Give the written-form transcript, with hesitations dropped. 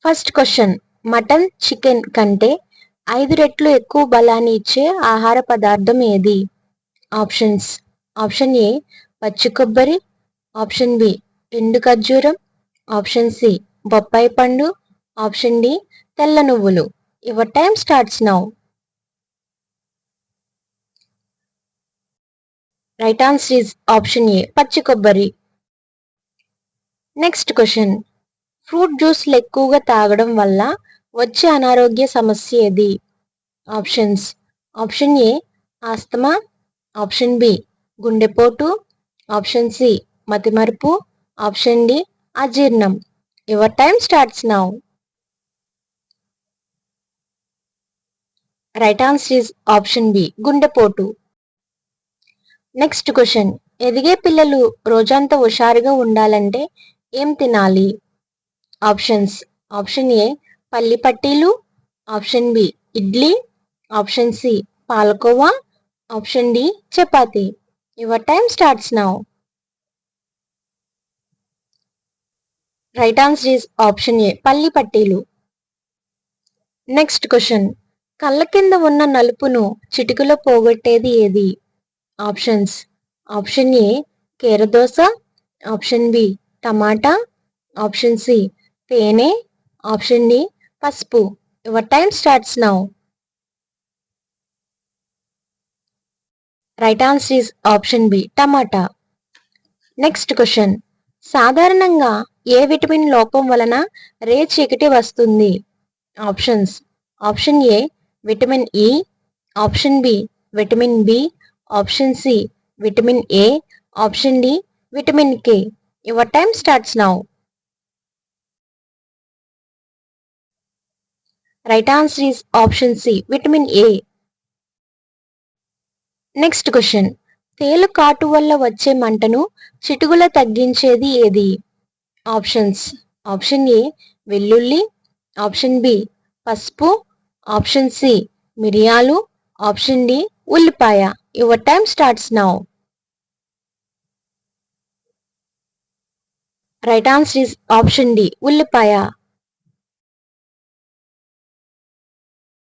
First question, mutton chicken కంటే 5 రెట్లు ఎక్కువ బలాన్ని ఇచ్చే ఆహార పదార్థం ఏది? ఆప్షన్స్: ఆప్షన్ ఏ పచ్చి కొబ్బరి, ఆప్షన్ బి ఎండు ఖర్జూరం, ఆప్షన్ సి బొప్పాయి పండు, ఆప్షన్ డి తెల్ల నువ్వులు. Your time starts now. Right answer is option ఏ పచ్చి కొబ్బరి. నెక్స్ట్ క్వశ్చన్, ఫ్రూట్ జ్యూస్లు ఎక్కువగా తాగడం వల్ల వచ్చే అనారోగ్య సమస్య ఏది? Options: option A asthma, option B గుండెపోటు, ఆప్షన్ సి మతిమరుపు, ఆప్షన్ డి అజీర్ణం. Your time starts now. Right answer is option B గుండెపోటు. నెక్స్ట్ క్వశ్చన్, ఎదిగే పిల్లలు రోజంతా హుషారుగా ఉండాలంటే ఏం తినాలి? ఆప్షన్స్: ఆప్షన్ ఏ పల్లి పట్టీలు, option B idli, option C పాలకోవా, option D chapati. Your time starts now. Right answer is option A పల్లి పట్టీలు. నెక్స్ట్ క్వశ్చన్, కళ్ళ కింద ఉన్న నలుపును చిటికలో పోగొట్టేది ఏది? ఆప్షన్స్: ఆప్షన్ ఏ కీరదోస, ఆప్షన్ బి టమాటా, ఆప్షన్ సి తేనె, ఆప్షన్ డి పసుపు. Your time starts now. Right answer is option B టమాటా. నెక్స్ట్ క్వశ్చన్, సాధారణంగా ఏ విటమిన్ లోపం వలన చీకటి వస్తుంది? Options: option A vitamin E, option B vitamin B, option C vitamin A, option D vitamin K. Your time starts now. Right answer is option C vitamin A. Next question, తేలు కాటు వల్ల వచ్చే మంటను చిటుకులో తగ్గించేది ఏది? ఆప్షన్స్: ఆప్షన్ ఏ వెల్లుల్లి, option B పసుపు, option C మిరియాలు, ఆప్షన్ డి ఉల్లిపాయ. Your time starts now. Right answer is option D ఉల్లిపాయ.